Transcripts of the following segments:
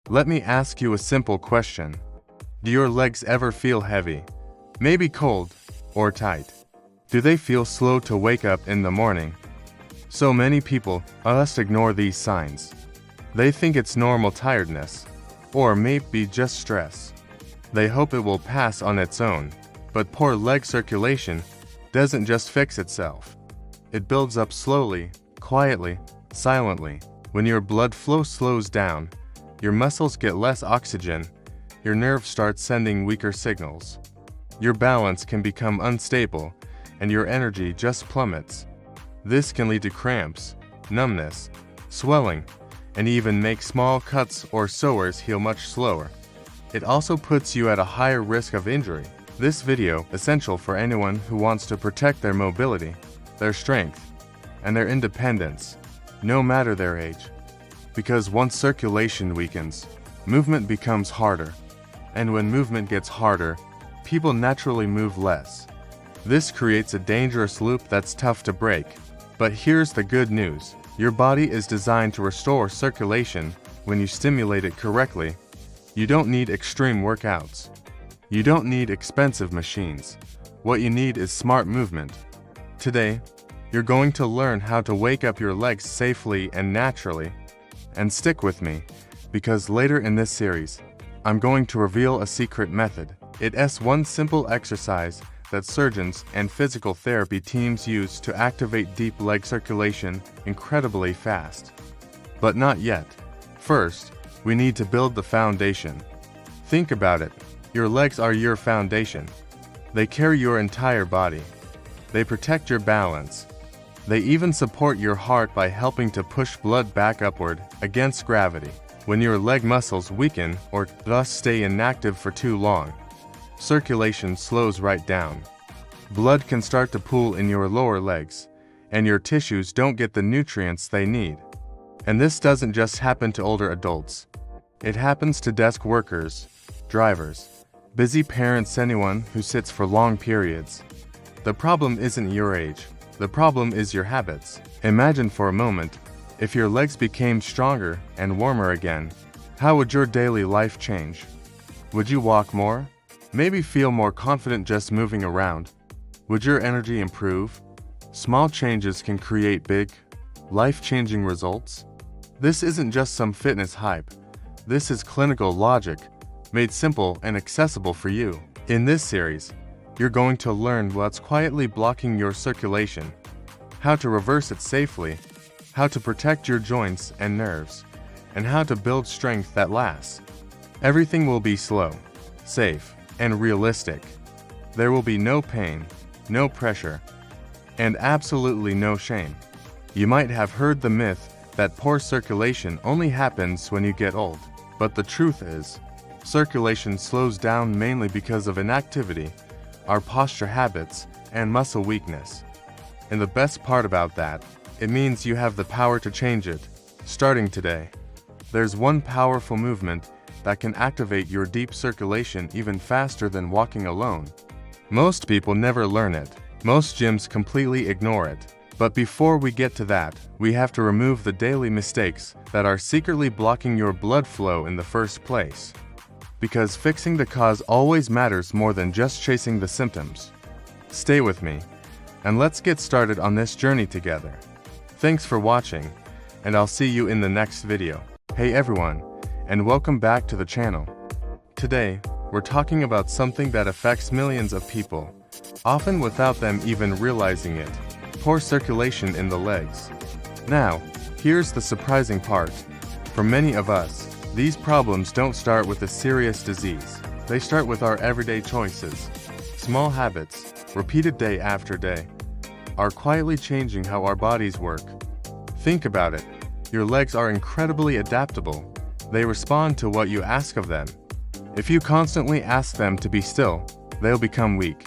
Let me ask you a simple question. Do your legs ever feel heavy, maybe cold, or tight? Do they feel slow to wake up in the morning? So many people just ignore these signs. They think it's normal tiredness, or maybe just stress. They hope it will pass on its own, but poor leg circulation doesn't just fix itself. It builds up slowly, quietly, silently. When your blood flow slows down, your muscles get less oxygen, your nerves start sending weaker signals. Your balance can become unstable, and your energy just plummets. This can lead to cramps, numbness, swelling, and even make small cuts or sores heal much slower. It also puts you at a higher risk of injury. This video is essential for anyone who wants to protect their mobility, their strength, and their independence, no matter their age. Because once circulation weakens, movement becomes harder. And when movement gets harder, people naturally move less. This creates a dangerous loop that's tough to break. But here's the good news. Your body is designed to restore circulation when you stimulate it correctly. You don't need extreme workouts. You don't need expensive machines. What you need is smart movement. Today, you're going to learn how to wake up your legs safely and naturally. And stick with me, because later in this series, I'm going to reveal a secret method. It's one simple exercise that surgeons and physical therapy teams use to activate deep leg circulation incredibly fast. But not yet. First, we need to build the foundation. Think about it. Your legs are your foundation. They carry your entire body. They protect your balance. They even support your heart by helping to push blood back upward against gravity. When your leg muscles weaken or thus stay inactive for too long, circulation slows right down. Blood can start to pool in your lower legs, and your tissues don't get the nutrients they need. And this doesn't just happen to older adults. It happens to desk workers, drivers, busy parents, anyone who sits for long periods. The problem isn't your age. The problem is your habits. Imagine for a moment, if your legs became stronger and warmer again, how would your daily life change? Would you walk more? Maybe feel more confident just moving around? Would your energy improve? Small changes can create big, life-changing results. This isn't just some fitness hype. This is clinical logic, made simple and accessible for you. In this series, you're going to learn what's quietly blocking your circulation, how to reverse it safely, how to protect your joints and nerves, and how to build strength that lasts. Everything will be slow, safe, and realistic. There will be no pain, no pressure, and absolutely no shame. You might have heard the myth that poor circulation only happens when you get old, but the truth is, circulation slows down mainly because of inactivity, our posture habits, and muscle weakness. And the best part about that, it means you have the power to change it, starting today. There's one powerful movement that can activate your deep circulation even faster than walking alone. Most people never learn it. Most gyms completely ignore it. But before we get to that, we have to remove the daily mistakes that are secretly blocking your blood flow in the first place. Because fixing the cause always matters more than just chasing the symptoms. Stay with me, and let's get started on this journey together. Thanks for watching, and I'll see you in the next video. Hey everyone, and welcome back to the channel. Today, we're talking about something that affects millions of people, often without them even realizing it: poor circulation in the legs. Now, here's the surprising part. For many of us, these problems don't start with a serious disease. They start with our everyday choices. Small habits, repeated day after day, are quietly changing how our bodies work. Think about it. Your legs are incredibly adaptable. They respond to what you ask of them. If you constantly ask them to be still, they'll become weak.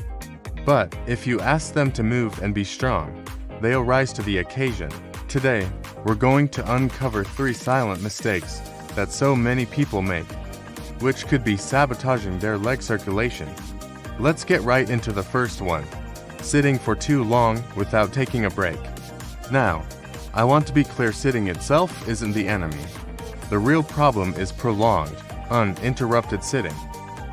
But if you ask them to move and be strong, they'll rise to the occasion. Today, we're going to uncover 3 silent mistakes that so many people make, which could be sabotaging their leg circulation. Let's get right into the first one: sitting for too long without taking a break. Now, I want to be clear, sitting itself isn't the enemy. The real problem is prolonged, uninterrupted sitting.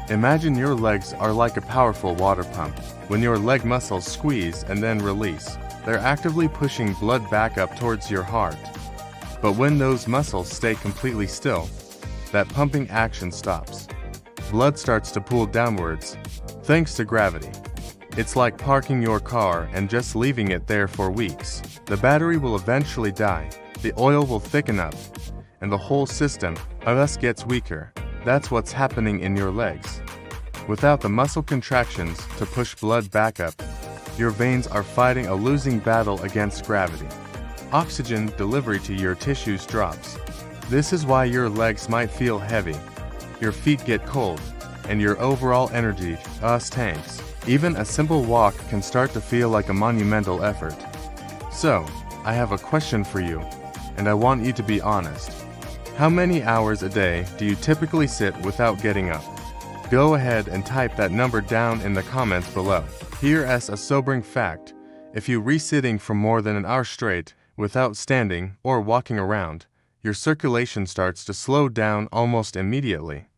Imagine your legs are like a powerful water pump. When your leg muscles squeeze and then release, they're actively pushing blood back up towards your heart. But when those muscles stay completely still, that pumping action stops. Blood starts to pool downwards, thanks to gravity. It's like parking your car and just leaving it there for weeks. The battery will eventually die, the oil will thicken up, and the whole system thus gets weaker. That's what's happening in your legs. Without the muscle contractions to push blood back up, your veins are fighting a losing battle against gravity. Oxygen delivery to your tissues drops. This is why your legs might feel heavy, your feet get cold, and your overall energy tanks. Even a simple walk can start to feel like a monumental effort. So, I have a question for you, and I want you to be honest. How many hours a day do you typically sit without getting up? Go ahead and type that number down in the comments below. Here's a sobering fact. If you re-sitting for more than an hour straight without standing or walking around, your circulation starts to slow down almost immediately.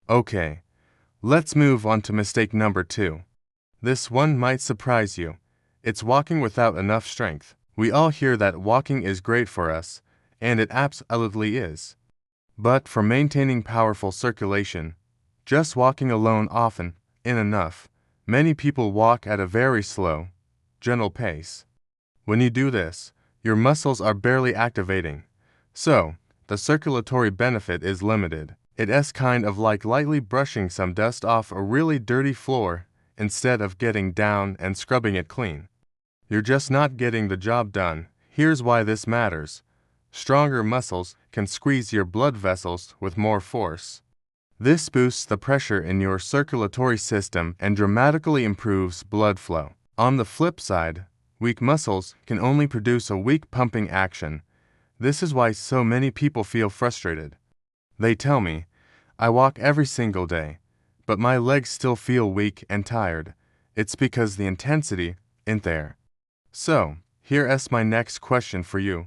Okay, let's move on to mistake number 2. This one might surprise you. It's walking without enough strength. We all hear that walking is great for us, and it absolutely is. But for maintaining powerful circulation, just walking alone often isn't enough. Many people walk at a very slow, gentle pace. When you do this, your muscles are barely activating, so the circulatory benefit is limited. It's kind of like lightly brushing some dust off a really dirty floor instead of getting down and scrubbing it clean. You're just not getting the job done. Here's why this matters. Stronger muscles can squeeze your blood vessels with more force. This boosts the pressure in your circulatory system and dramatically improves blood flow. On the flip side, weak muscles can only produce a weak pumping action. This is why so many people feel frustrated. They tell me, I walk every single day, but my legs still feel weak and tired. It's because the intensity isn't there. So, here's my next question for you.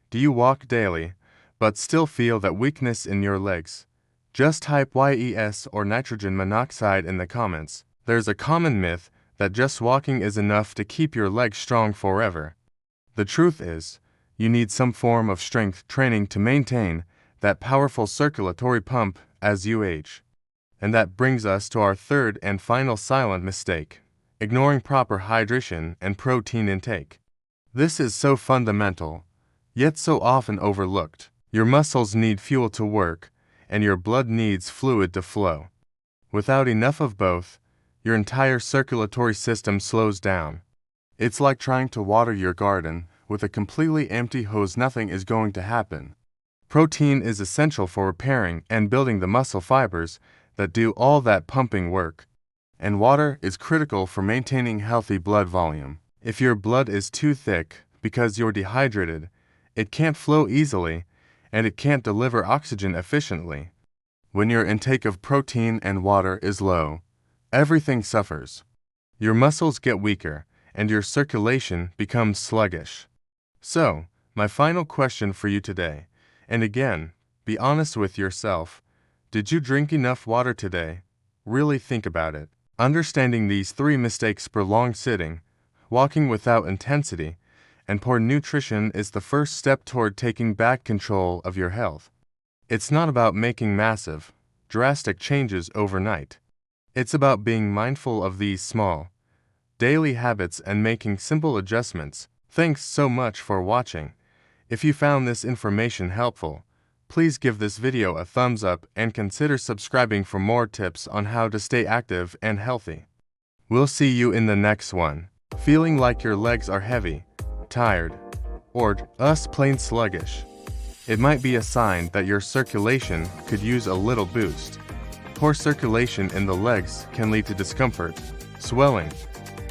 Do you walk daily, but still feel that weakness in your legs? Just type YES or nitrogen monoxide in the comments. There's a common myth that just walking is enough to keep your legs strong forever. The truth is, you need some form of strength training to maintain that powerful circulatory pump as you age. And that brings us to our third and final silent mistake: ignoring proper hydration and protein intake. This is so fundamental, yet so often overlooked. Your muscles need fuel to work, and your blood needs fluid to flow. Without enough of both, your entire circulatory system slows down. It's like trying to water your garden with a completely empty hose. Nothing is going to happen. Protein is essential for repairing and building the muscle fibers that do all that pumping work. And water is critical for maintaining healthy blood volume. If your blood is too thick because you're dehydrated, it can't flow easily, and it can't deliver oxygen efficiently. When your intake of protein and water is low, everything suffers. Your muscles get weaker, and your circulation becomes sluggish. So, my final question for you today, and again, be honest with yourself. Did you drink enough water today? Really think about it. Understanding these 3 mistakes: prolonged sitting, walking without intensity, and poor nutrition is the first step toward taking back control of your health. It's not about making massive, drastic changes overnight. It's about being mindful of these small, daily habits and making simple adjustments. Thanks so much for watching. If you found this information helpful, please give this video a thumbs up and consider subscribing for more tips on how to stay active and healthy. We'll see you in the next one. Feeling like your legs are heavy, tired, or plain sluggish? It might be a sign that your circulation could use a little boost. Poor circulation in the legs can lead to discomfort, swelling,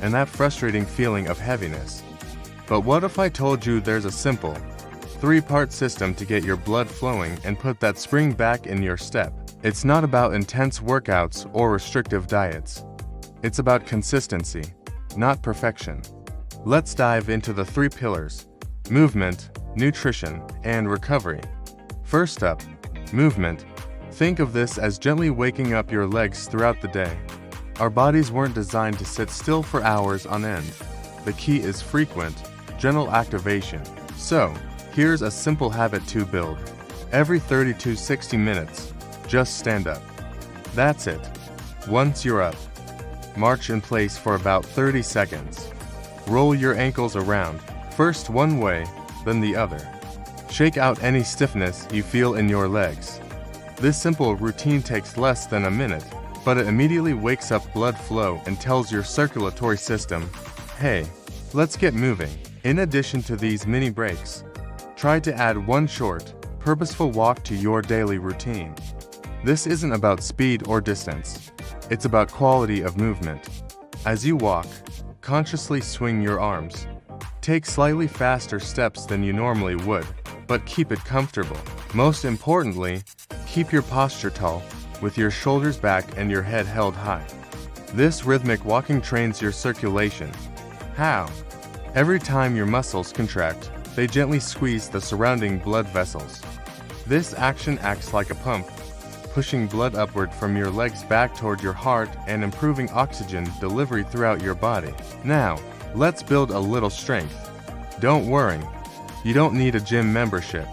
and that frustrating feeling of heaviness. But what if I told you there's a simple, 3-part system to get your blood flowing and put that spring back in your step? It's not about intense workouts or restrictive diets. It's about consistency, not perfection. Let's dive into the 3 pillars: movement, nutrition, and recovery. First up, Movement. Think of this as gently waking up your legs throughout the day. Our bodies weren't designed to sit still for hours on end. The key is frequent, gentle activation. So, here's a simple habit to build. Every 30 to 60 minutes, just stand up. That's it. Once you're up, march in place for about 30 seconds. Roll your ankles around, first one way, then the other. Shake out any stiffness you feel in your legs. This simple routine takes less than a minute, but it immediately wakes up blood flow and tells your circulatory system, hey, let's get moving. In addition to these mini breaks, try to add one short, purposeful walk to your daily routine. This isn't about speed or distance. It's about quality of movement. As you walk, consciously swing your arms. Take slightly faster steps than you normally would, but keep it comfortable. Most importantly, keep your posture tall, with your shoulders back and your head held high. This rhythmic walking trains your circulation. How? Every time your muscles contract, they gently squeeze the surrounding blood vessels. This action acts like a pump, pushing blood upward from your legs back toward your heart and improving oxygen delivery throughout your body. Now, let's build a little strength. Don't worry, you don't need a gym membership.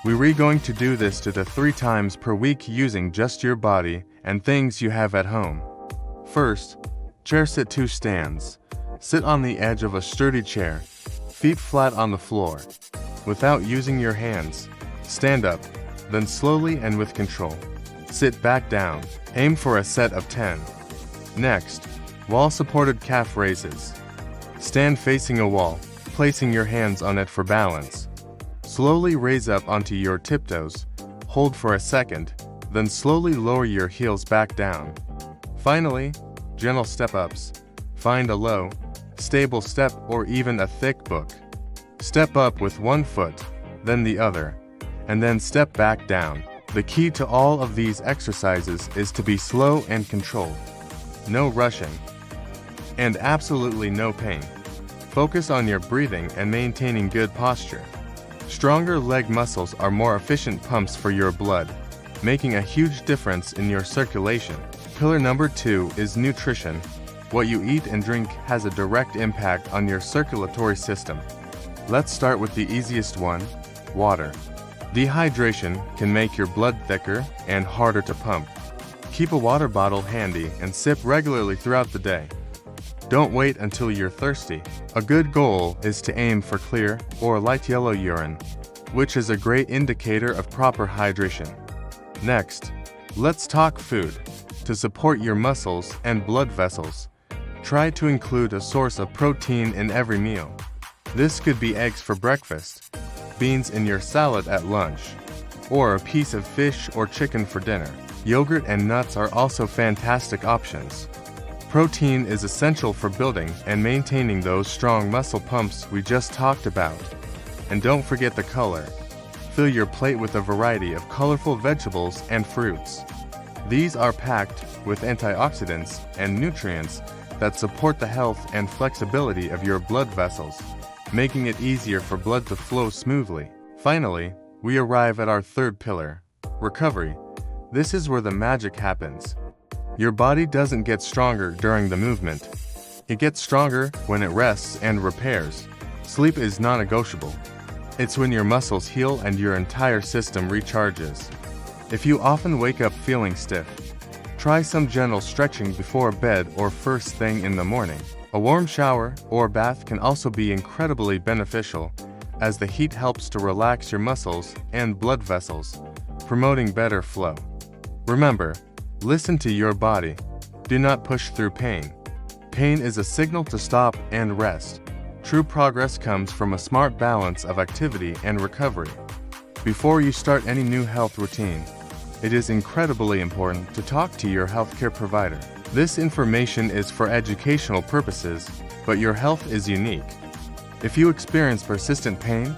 We're going to do this 2 to 3 times per week using just your body and things you have at home. First, chair sit 2 stands. Sit on the edge of a sturdy chair, feet flat on the floor. Without using your hands, stand up, then slowly and with control, sit back down. Aim for a set of 10. Next, wall-supported calf raises. Stand facing a wall, placing your hands on it for balance. Slowly raise up onto your tiptoes, hold for a second, then slowly lower your heels back down. Finally, gentle step-ups. Find a low, stable step or even a thick book. Step up with one foot, then the other, and then step back down. The key to all of these exercises is to be slow and controlled. No rushing. And absolutely no pain. Focus on your breathing and maintaining good posture. Stronger leg muscles are more efficient pumps for your blood, making a huge difference in your circulation. Pillar number 2 is nutrition. What you eat and drink has a direct impact on your circulatory system. Let's start with the easiest one, water. Dehydration can make your blood thicker and harder to pump. Keep a water bottle handy and sip regularly throughout the day. Don't wait until you're thirsty. A good goal is to aim for clear or light yellow urine, which is a great indicator of proper hydration. Next, let's talk food. To support your muscles and blood vessels, try to include a source of protein in every meal. This could be eggs for breakfast, beans in your salad at lunch, or a piece of fish or chicken for dinner. Yogurt and nuts are also fantastic options. Protein is essential for building and maintaining those strong muscle pumps we just talked about. And don't forget the color. Fill your plate with a variety of colorful vegetables and fruits. These are packed with antioxidants and nutrients that support the health and flexibility of your blood vessels, making it easier for blood to flow smoothly. Finally, we arrive at our third pillar, recovery. This is where the magic happens. Your body doesn't get stronger during the movement. It gets stronger when it rests and repairs. Sleep is non-negotiable. It's when your muscles heal and your entire system recharges. If you often wake up feeling stiff, try some gentle stretching before bed or first thing in the morning. A warm shower or bath can also be incredibly beneficial, as the heat helps to relax your muscles and blood vessels, promoting better flow. Remember, listen to your body. Do not push through pain. Pain is a signal to stop and rest. True progress comes from a smart balance of activity and recovery. Before you start any new health routine, it is incredibly important to talk to your healthcare provider. This information is for educational purposes, but your health is unique. If you experience persistent pain,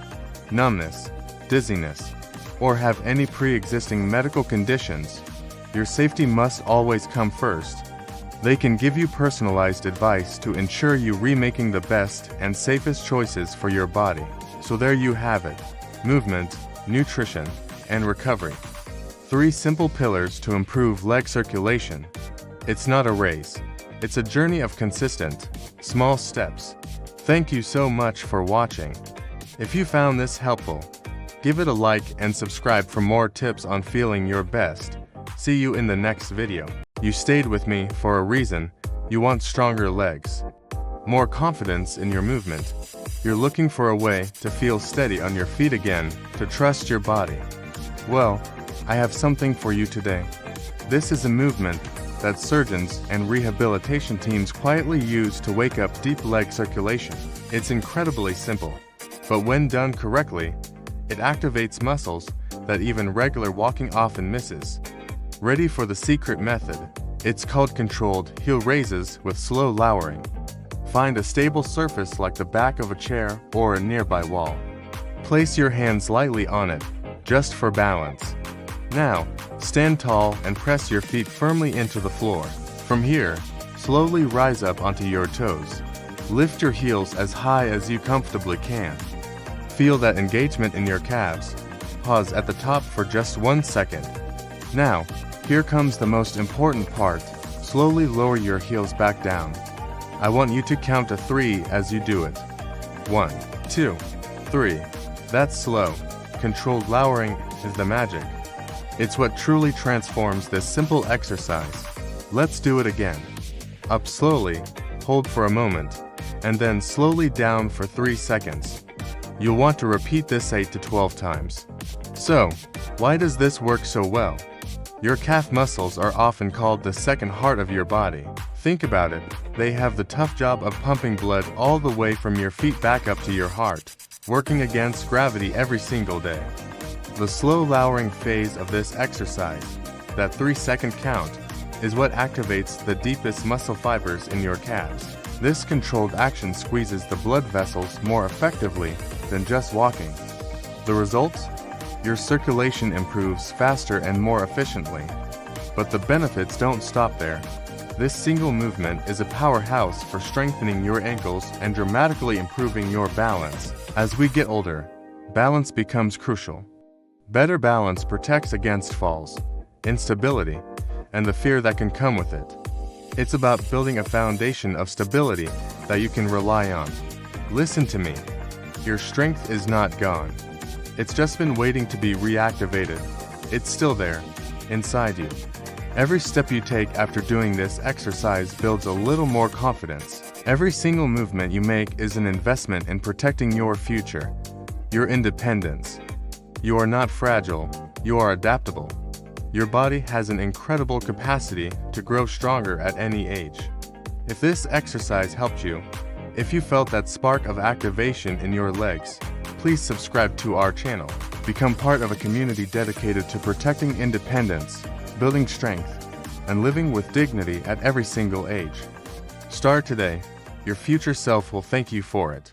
numbness, dizziness, or have any pre-existing medical conditions, your safety must always come first. They can give you personalized advice to ensure you remaking the best and safest choices for your body. So there you have it, movement, nutrition, and recovery. 3 simple pillars to improve leg circulation. It's not a race. It's a journey of consistent, small steps. Thank you so much for watching. If you found this helpful, give it a like and subscribe for more tips on feeling your best. See you in the next video. You stayed with me for a reason. You want stronger legs, more confidence in your movement. You're looking for a way to feel steady on your feet again, to trust your body. Well, I have something for you today. This is a movement that surgeons and rehabilitation teams quietly use to wake up deep leg circulation. It's incredibly simple, but when done correctly, it activates muscles that even regular walking often misses. Ready for the secret method? It's called controlled heel raises with slow lowering. Find a stable surface like the back of a chair or a nearby wall. Place your hands lightly on it, just for balance. Now, stand tall and press your feet firmly into the floor. From here, slowly rise up onto your toes. Lift your heels as high as you comfortably can. Feel that engagement in your calves. Pause at the top for just 1 second. Now, here comes the most important part. Slowly lower your heels back down. I want you to count to 3 as you do it. 1, 2, 3. That's slow. Controlled lowering is the magic. It's what truly transforms this simple exercise. Let's do it again. Up slowly, hold for a moment, and then slowly down for 3 seconds. You'll want to repeat this 8 to 12 times. So, why does this work so well? Your calf muscles are often called the second heart of your body. Think about it, they have the tough job of pumping blood all the way from your feet back up to your heart, working against gravity every single day. The slow lowering phase of this exercise, that 3-second count, is what activates the deepest muscle fibers in your calves. This controlled action squeezes the blood vessels more effectively than just walking. The results? Your circulation improves faster and more efficiently. But the benefits don't stop there. This single movement is a powerhouse for strengthening your ankles and dramatically improving your balance. As we get older, balance becomes crucial. Better balance protects against falls, instability, and the fear that can come with it. It's about building a foundation of stability that you can rely on. Listen to me. Your strength is not gone. It's just been waiting to be reactivated. It's still there, inside you. Every step you take after doing this exercise builds a little more confidence. Every single movement you make is an investment in protecting your future, your independence. You are not fragile, you are adaptable. Your body has an incredible capacity to grow stronger at any age. If this exercise helped you, if you felt that spark of activation in your legs, please subscribe to our channel. Become part of a community dedicated to protecting independence, building strength, and living with dignity at every single age. Start today. Your future self will thank you for it.